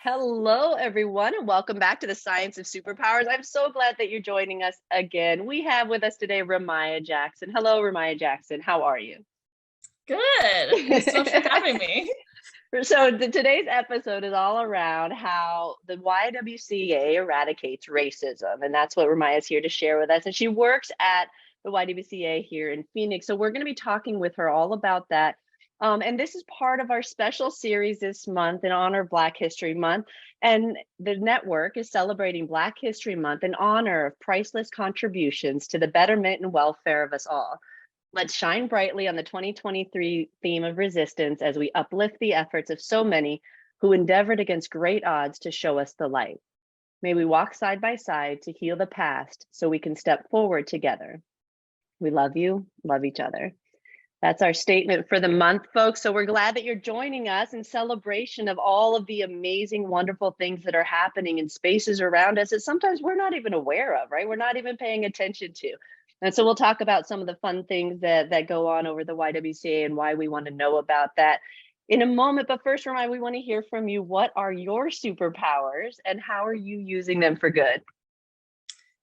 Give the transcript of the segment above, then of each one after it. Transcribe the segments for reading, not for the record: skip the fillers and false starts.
Hello, everyone, and welcome back to the Science of Superpowers. I'm so glad that you're joining us again. We have with us today Ramiah Jackson. Hello, Ramiah Jackson. How are you? Good. Thanks so much for having me. Today's episode is all around how the YWCA eradicates racism, and that's what Ramiah is here to share with us. And she works at the YWCA here in Phoenix, so we're going to be talking with her all about that. And this is part of our special series this month in honor of Black History Month. And the network is celebrating Black History Month in honor of priceless contributions to the betterment and welfare of us all. Let's shine brightly on the 2023 theme of resistance as we uplift the efforts of so many who endeavored against great odds to show us the light. May we walk side by side to heal the past so we can step forward together. We love you, love each other. That's our statement for the month, folks. So we're glad that you're joining us in celebration of all of the amazing, wonderful things that are happening in spaces around us that sometimes we're not even aware of, right? We're not even paying attention to. And so we'll talk about some of the fun things that go on over the YWCA and why we want to know about that in a moment. But first, Remind, we want to hear from you. What are your superpowers and how are you using them for good?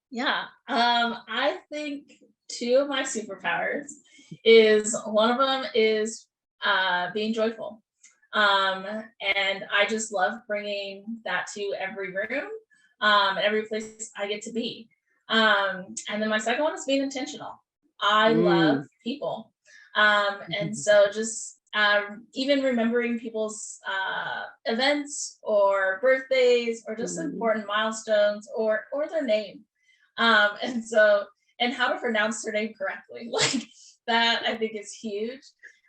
Yeah, I think two of my superpowers is one of them is being joyful. And I just love bringing that to every room, every place I get to be. And then my second one is being intentional. I love Mm. people. And so just even remembering people's events or birthdays or just important milestones or their name. And how to pronounce their name correctly. Like that I think is huge.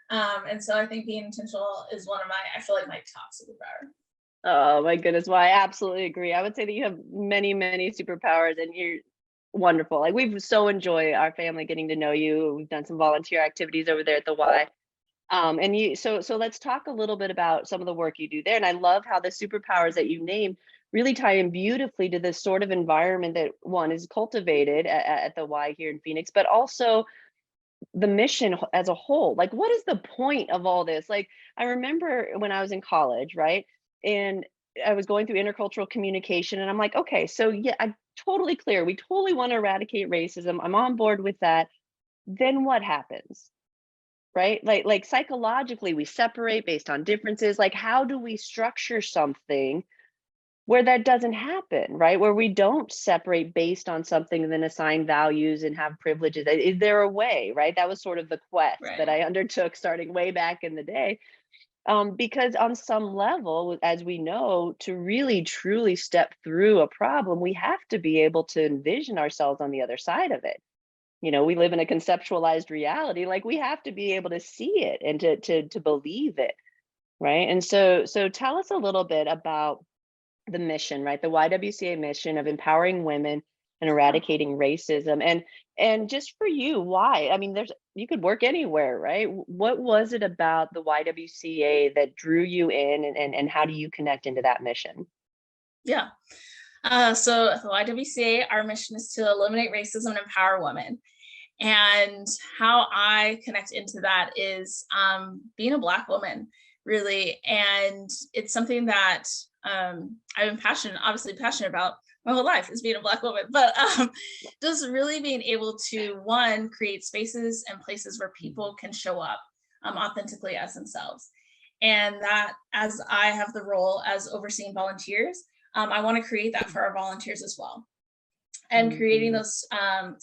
And so I think being intentional is one of I feel like my top superpower. Oh my goodness. Well, I absolutely agree. I would say that you have many, many superpowers and you're wonderful. Like we've so enjoyed our family getting to know you. We've done some volunteer activities over there at the Y. And so let's talk a little bit about some of the work you do there. And I love how the superpowers that you named really tie in beautifully to this sort of environment that one is cultivated at the Y here in Phoenix, but also the mission as a whole. Like, what is the point of all this? Like, I remember when I was in college, right? And I was going through intercultural communication, and I'm like, okay, so yeah, I'm totally clear. We totally want to eradicate racism. I'm on board with that. Then what happens? Right? Like psychologically, we separate based on differences. Like, how do we structure something where that doesn't happen, right? Where we don't separate based on something and then assign values and have privileges. Is there a way, right? That was sort of the quest that Right. I undertook starting way back in the day. Because on some level, as we know, to really truly step through a problem, we have to be able to envision ourselves on the other side of it. We live in a conceptualized reality. Like we have to be able to see it and to believe it, right? And so tell us a little bit about the mission, right? The YWCA mission of empowering women and eradicating racism. And just for you, why? I mean, there's you could work anywhere, right? What was it about the YWCA that drew you in and how do you connect into that mission? Yeah. So at the YWCA, our mission is to eliminate racism and empower women. And how I connect into that is being a Black woman, really. And it's something that I've been obviously passionate about my whole life is being a Black woman, but just really being able to, one, create spaces and places where people can show up authentically as themselves. And that as I have the role as overseeing volunteers, I want to create that for our volunteers as well and creating Mhm. those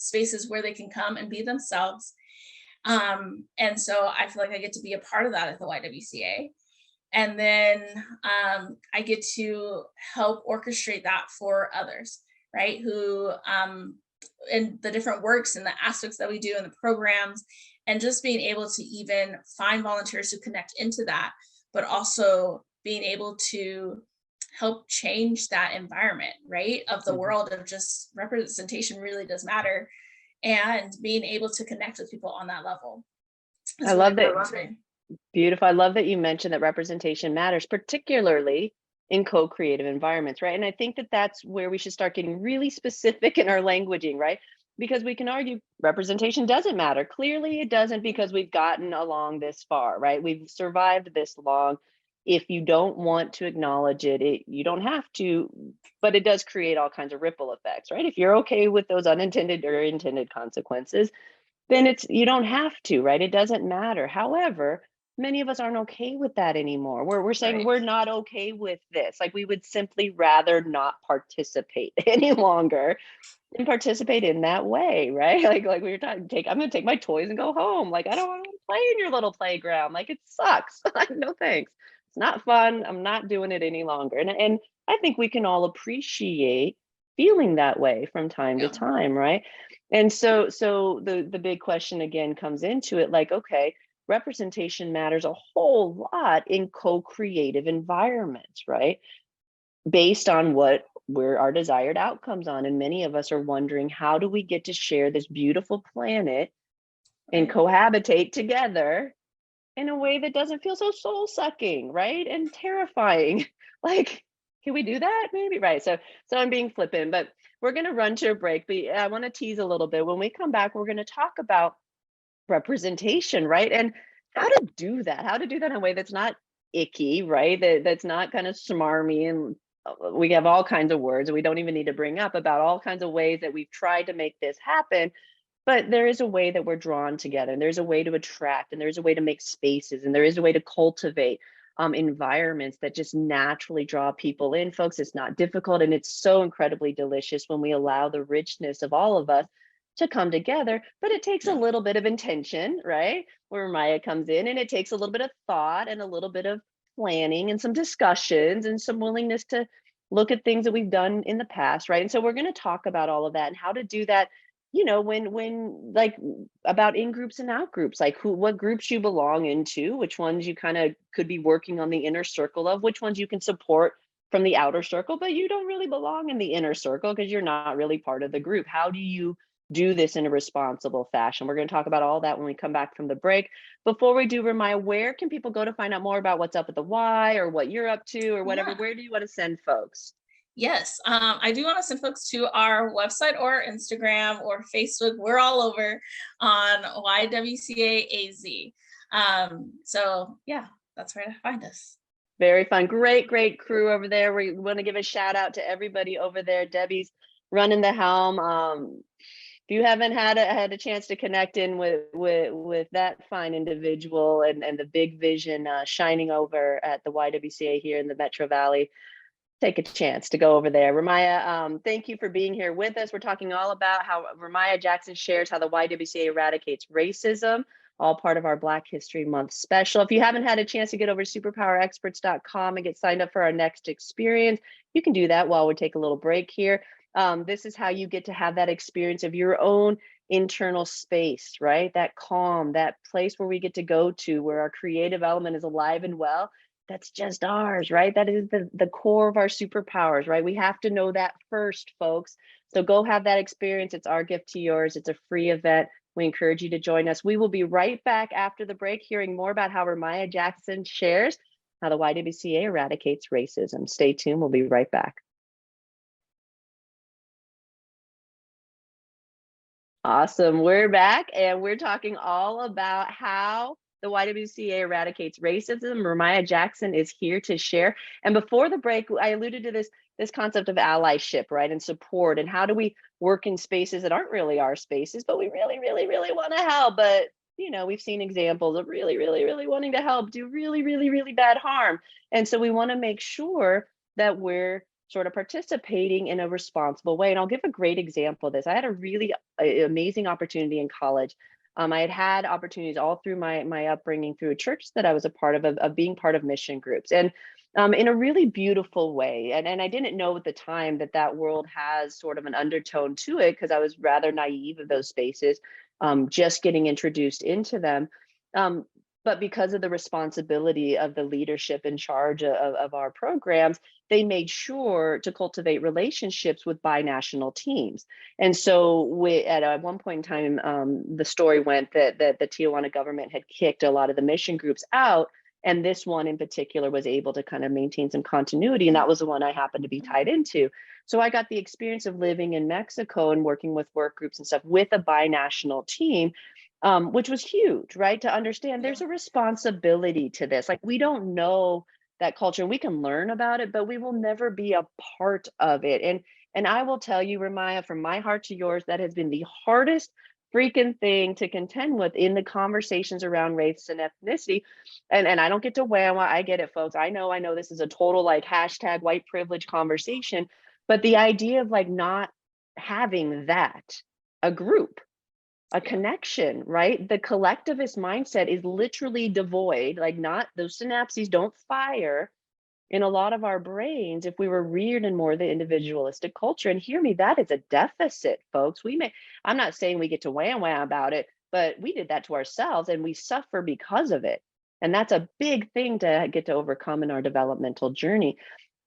spaces where they can come and be themselves. And so I feel like I get to be a part of that at the YWCA. And then I get to help orchestrate that for others, right? Who, in the different works and the aspects that we do in the programs, and just being able to even find volunteers who connect into that, but also being able to help change that environment, right? Of the Mhm. world of just representation really does matter. And being able to connect with people on that level I is really love that. important to me. Beautiful. I love that you mentioned that representation matters, particularly in co-creative environments, right? And I think that that's where we should start getting really specific in our languaging, right? Because we can argue representation doesn't matter. Clearly, it doesn't because we've gotten along this far, right? We've survived this long. If you don't want to acknowledge it, you don't have to, but it does create all kinds of ripple effects, right? If you're okay with those unintended or intended consequences, then you don't have to, right? It doesn't matter. However, many of us aren't okay with that anymore. We're saying Right. we're not okay with this. Like, we would simply rather not participate any longer and participate in that way, right? Like we were talking, I'm gonna take my toys and go home. Like, I don't want to play in your little playground. Like, it sucks. Like, no thanks. It's not fun. I'm not doing it any longer. And I think we can all appreciate feeling that way from time to Yeah. time, right? And so the big question again comes into it, like, okay, representation matters a whole lot in co-creative environments, right? Based on what where our desired outcomes on. And many of us are wondering, how do we get to share this beautiful planet and Right. cohabitate together in a way that doesn't feel so soul sucking, right? And terrifying. Like, can we do that? Maybe, right? So I'm being flippant, but we're going to run to a break. But I want to tease a little bit. When we come back, we're going to talk about representation, right? And how to do that, how to do that in a way that's not icky, right? That's not kind of smarmy. And we have all kinds of words we don't even need to bring up about all kinds of ways that we've tried to make this happen. But there is a way that we're drawn together, and there's a way to attract, and there's a way to make spaces, and there is a way to cultivate environments that just naturally draw people in. Folks, it's not difficult, and it's so incredibly delicious when we allow the richness of all of us to come together. But it takes a Yeah. little bit of intention, right? Where Maya comes in, and it takes a little bit of thought and a little bit of planning and some discussions and some willingness to look at things that we've done in the past, right? And so we're going to talk about all of that and how to do that, when like, about in groups and out groups, like what groups you belong into, which ones you kind of could be working on the inner circle of, which ones you can support from the outer circle, but you don't really belong in the inner circle because you're not really part of the group. How do you do this in a responsible fashion? We're going to talk about all that when we come back from the break. Before we do, Ramiah, where can people go to find out more about what's up at the Y, or what you're up to, or whatever? Yeah. Where do you want to send folks? Yes, I do want to send folks to our website or Instagram or Facebook. We're all over on YWCA AZ. So yeah, that's where to find us. Very fun. Great crew over there. We want to give a shout out to everybody over there. Debbie's running the helm. If you haven't had a chance to connect in with that fine individual and the big vision shining over at the YWCA here in the Metro Valley, take a chance to go over there. Ramiah, thank you for being here with us. We're talking all about how Ramiah Jackson shares how the YWCA eradicates racism, all part of our Black History Month special. If you haven't had a chance to get over to superpowerexperts.com and get signed up for our next experience, you can do that while we take a little break here. This is how you get to have that experience of your own internal space, right? That calm, that place where we get to go to, where our creative element is alive and well. That's just ours, right? That is the core of our superpowers, right? We have to know that first, folks. So go have that experience. It's our gift to yours. It's a free event. We encourage you to join us. We will be right back after the break, hearing more about how Ramiah Jackson shares how the YWCA eradicates racism. Stay tuned. We'll be right back. Awesome. We're back, and we're talking all about how the YWCA eradicates racism. Ramiah Jackson is here to share. And before the break, I alluded to this concept of allyship, right? And support, and how do we work in spaces that aren't really our spaces, but we really, really, really want to help. But we've seen examples of really, really, really wanting to help do really, really, really bad harm. And so we want to make sure that we're sort of participating in a responsible way. And I'll give a great example of this. I had a really amazing opportunity in college. I had opportunities all through my upbringing through a church that I was a part of being part of mission groups, and in a really beautiful way. And I didn't know at the time that world has sort of an undertone to it, because I was rather naive of those spaces, just getting introduced into them. But because of the responsibility of the leadership in charge of our programs, they made sure to cultivate relationships with binational teams. And so at one point in time, the story went that the Tijuana government had kicked a lot of the mission groups out. And this one in particular was able to kind of maintain some continuity. And that was the one I happened to be tied into. So I got the experience of living in Mexico and working with work groups and stuff with a binational team, which was huge, right? To understand there's a responsibility to this. Like, we don't know that culture. We can learn about it, but we will never be a part of it. And I will tell you, Ramiah, from my heart to yours, that has been the hardest freaking thing to contend with in the conversations around race and ethnicity. And I don't get to wham, I get it, folks. I know this is a total like hashtag white privilege conversation, but the idea of like not having that, a group, a connection, right? The collectivist mindset is literally devoid, like not those synapses don't fire in a lot of our brains if we were reared in more the individualistic culture. And hear me, that is a deficit, folks. I'm not saying we get to wham about it, but we did that to ourselves and we suffer because of it. And that's a big thing to get to overcome in our developmental journey.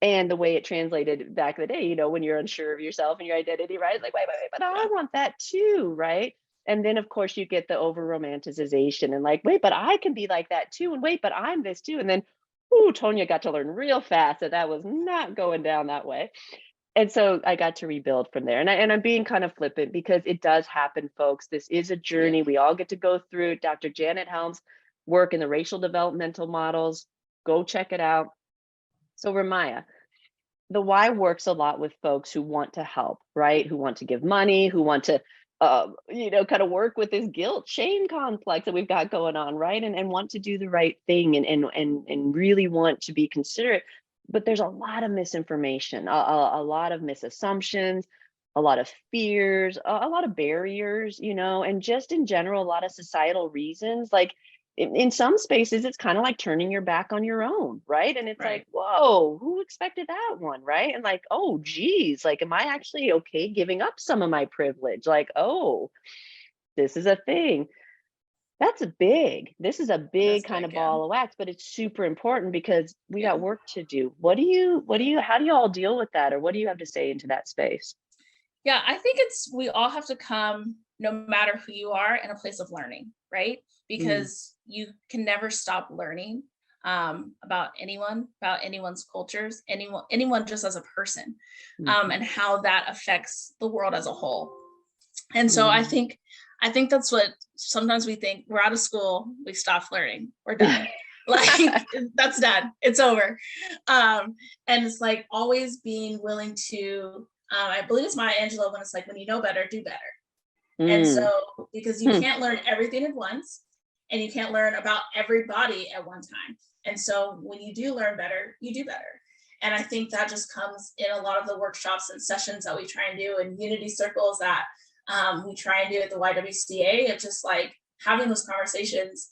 And the way it translated back in the day, when you're unsure of yourself and your identity, right? It's like, wait, but I want that too, right? And then of course you get the over romanticization and like, wait, but I can be like that too. And wait, but I'm this too. And then, Tonya got to learn real fast that was not going down that way. And so I got to rebuild from there. And I'm being kind of flippant because it does happen, folks. This is a journey. We all get to go through it. Dr. Janet Helm's work in the racial developmental models. Go check it out. So Ramiah, the why works a lot with folks who want to help, right? Who want to give money, who want to, kind of work with this guilt, shame complex that we've got going on, right? And want to do the right thing and really want to be considerate. But there's a lot of misinformation, a lot of misassumptions, a lot of fears, a lot of barriers, and just in general, a lot of societal reasons. Like in some spaces, it's kind of like turning your back on your own, right? And it's like, whoa, who expected that one, right? And like, oh, geez, like, am I actually okay giving up some of my privilege? Like, oh, this is a thing. This is a big kind of ball of wax, but it's super important because we got work to do. How do you all deal with that? Or what do you have to say into that space? Yeah, I think we all have to come, no matter who you are, in a place of learning, right? Because you can never stop learning about anyone's cultures, anyone just as a person, and how that affects the world as a whole. And so I think that's what sometimes we think: we're out of school, we stopped learning, we're done. Like that's done, it's over. And it's like always being willing to, I believe it's Maya Angelou when it's like, when you know better, do better. And so, because you can't learn everything at once, and you can't learn about everybody at one time. And so when you do learn better, you do better. And I think that just comes in a lot of the workshops and sessions that we try and do, and unity circles that we try and do at the YWCA. It's just like having those conversations,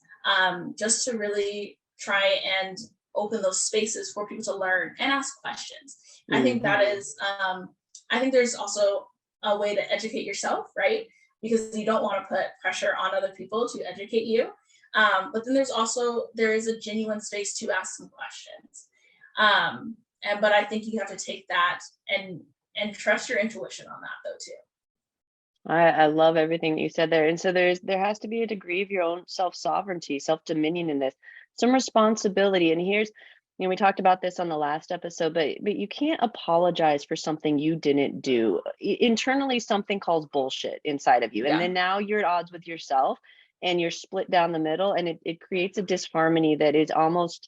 just to really try and open those spaces for people to learn and ask questions. I think that is, I think there's also a way to educate yourself, right? Because you don't want to put pressure on other people to educate you. But then there is a genuine space to ask some questions. But I think you have to take that and trust your intuition on that though too. I love everything that you said there. And so there has to be a degree of your own self-sovereignty, self-dominion in this, some responsibility. And here's, we talked about this on the last episode, but you can't apologize for something you didn't do. Internally, something calls bullshit inside of you. And then now you're at odds with yourself and you're split down the middle, and it creates a disharmony that is almost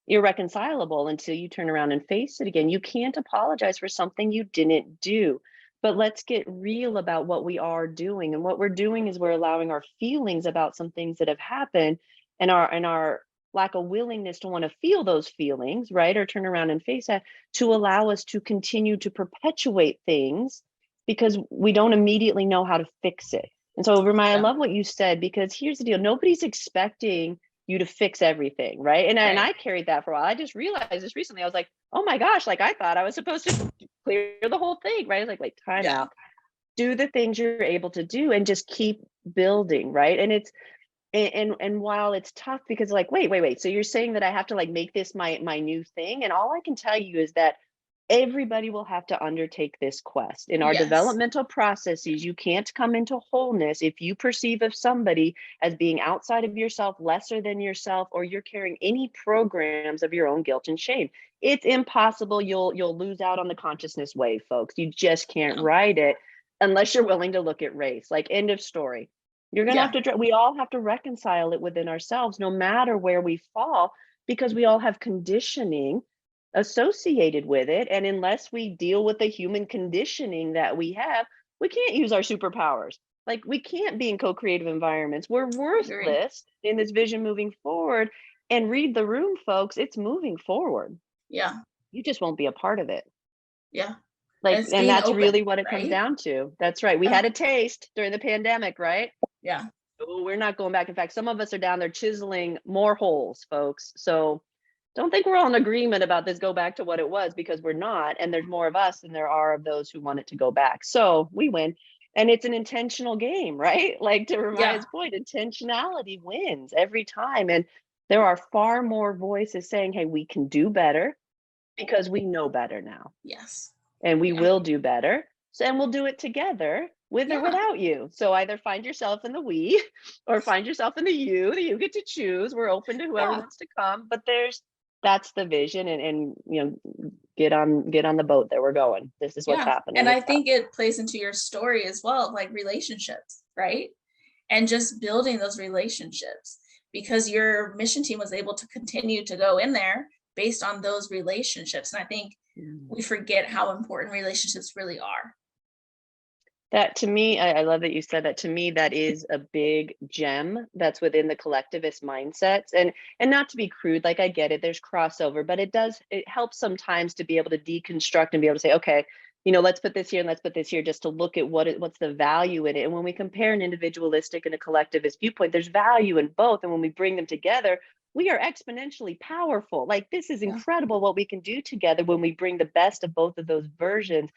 irreconcilable until you turn around and face it again. You can't apologize for something you didn't do. But let's get real about what we are doing. And what we're doing is we're allowing our feelings about some things that have happened and our lack of willingness to want to feel those feelings, right? Or turn around and face that, to allow us to continue to perpetuate things because we don't immediately know how to fix it. And so, Ramiah, I love what you said, because here's the deal. Nobody's expecting you to fix everything, right? And I carried that for a while. I just realized this recently. I was like, oh my gosh, like I thought I was supposed to clear the whole thing, right? I was like time out. Do the things you're able to do and just keep building, right? And it's and while it's tough because like, wait. So you're saying that I have to like make this my new thing? And all I can tell you is that everybody will have to undertake this quest. In our developmental processes, you can't come into wholeness if you perceive of somebody as being outside of yourself, lesser than yourself, or you're carrying any programs of your own guilt and shame. It's impossible. You'll lose out on the consciousness wave, folks. You just can't ride it unless you're willing to look at race. Like, end of story. You're gonna have to. We all have to reconcile it within ourselves, no matter where we fall, because we all have conditioning associated with it. And unless we deal with the human conditioning that we have, we can't use our superpowers. Like, we can't be in co-creative environments. We're worthless in this vision moving forward. And read the room, folks. It's moving forward. Yeah. You just won't be a part of it. Yeah. Like, It's and being that's open, really what it comes right? down to. That's right. We Yeah. had a taste during the pandemic, right? Yeah. Oh, we're not going back. In fact, some of us are down there chiseling more holes, folks. So don't think we're all in agreement about this go back to what it was, because we're not. And there's more of us than there are of those who want it to go back. So we win. And it's an intentional game, right? Like, to Yeah. Ramiah's point, intentionality wins every time. And there are far more voices saying, hey, we can do better because we know better now. Yes. And we Yeah. will do better. So, and we'll do it together, with or Yeah. without you. So either find yourself in the we or find yourself in the you. You get to choose. We're open to whoever Yeah. wants to come, but that's the vision. And get on the boat that we're going. This is what's Yeah. happening. And I think it plays into your story as well, like relationships, right? And just building those relationships, because your mission team was able to continue to go in there based on those relationships. And I think we forget how important relationships really are. That, to me, I love that you said that. To me, that is a big gem that's within the collectivist mindsets. And not to be crude, like, I get it, there's crossover, but it helps sometimes to be able to deconstruct and be able to say, okay, let's put this here and let's put this here, just to look at what's the value in it. And when we compare an individualistic and a collectivist viewpoint, there's value in both. And when we bring them together, we are exponentially powerful. Like, this is incredible what we can do together when we bring the best of both of those versions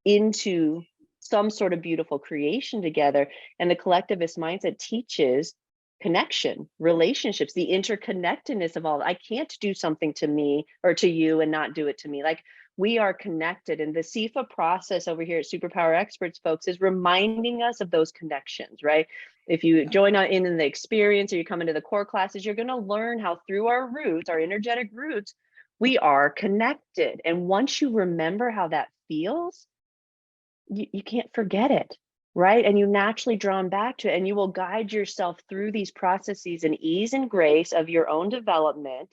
into some sort of beautiful creation together. And the collectivist mindset teaches connection, relationships, the interconnectedness of all. I can't do something to me or to you and not do it to me. Like, we are connected. And the CIFA process over here at Superpower Experts, folks, is reminding us of those connections, right? If you join in the experience, or you come into the core classes, you're going to learn how, through our roots, our energetic roots, we are connected. And once you remember how that feels, you can't forget it, right? And you naturally drawn back to it, and you will guide yourself through these processes in ease and grace of your own development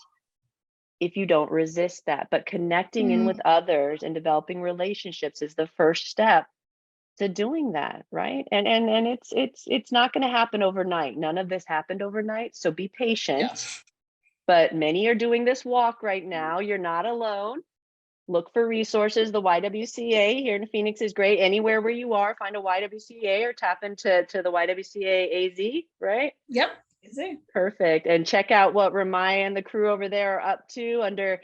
if you don't resist that. But connecting in with others and developing relationships is the first step to doing that, right? And it's not going to happen overnight. None of this happened overnight, so be patient. Yeah. But many are doing this walk right now. You're not alone. Look for resources. The YWCA here in Phoenix is great. Anywhere where you are, find a YWCA or tap into the YWCA AZ, right? Yep. Perfect. And check out what Ramiah and the crew over there are up to under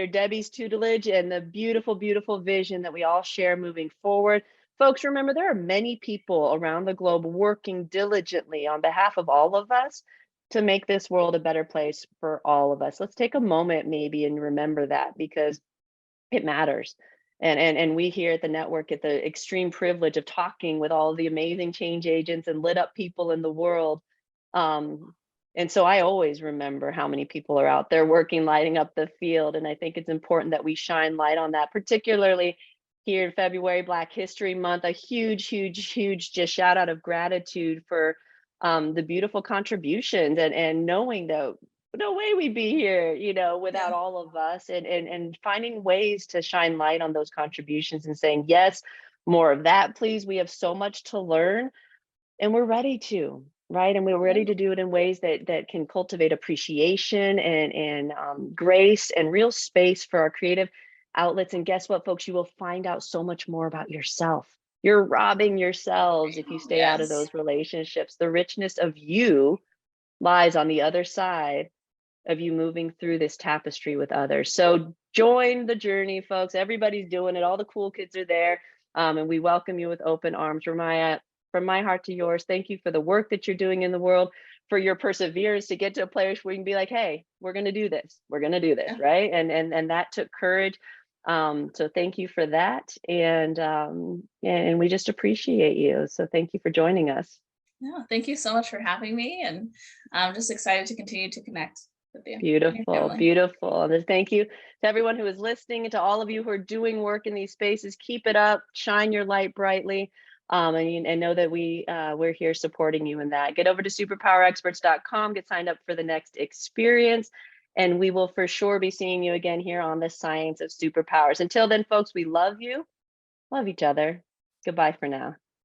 Debbie's tutelage, and the beautiful, beautiful vision that we all share moving forward. Folks, remember, there are many people around the globe working diligently on behalf of all of us to make this world a better place for all of us. Let's take a moment maybe and remember that, because it matters. And we here at the network get the extreme privilege of talking with all the amazing change agents and lit up people in the world. And so I always remember how many people are out there working, lighting up the field. And I think it's important that we shine light on that, particularly here in February, Black History Month. A huge, huge, huge just shout out of gratitude for the beautiful contributions, and knowing that no way we'd be here, without all of us, and finding ways to shine light on those contributions and saying, yes, more of that, please. We have so much to learn, and we're ready to, right? And we're ready to do it in ways that can cultivate appreciation and grace and real space for our creative outlets. And guess what, folks? You will find out so much more about yourself. You're robbing yourselves if you stay out of those relationships. The richness of you lies on the other side of you moving through this tapestry with others. So join the journey, folks. Everybody's doing it. All the cool kids are there. And we welcome you with open arms. Ramiah, from my heart to yours, thank you for the work that you're doing in the world, for your perseverance to get to a place where you can be like, hey, we're going to do this. We're going to do this, right? And that took courage. So thank you for that. And we just appreciate you. So thank you for joining us. Yeah, thank you so much for having me. And I'm just excited to continue to connect with you. Beautiful, beautiful. And thank you to everyone who is listening, and to all of you who are doing work in these spaces. Keep it up, shine your light brightly, and know that we're here supporting you in that. Get over to superpowerexperts.com, get signed up for the next experience, And we will for sure be seeing you again here on the Science of Superpowers. Until then, folks, we love you, love each other. Goodbye for now.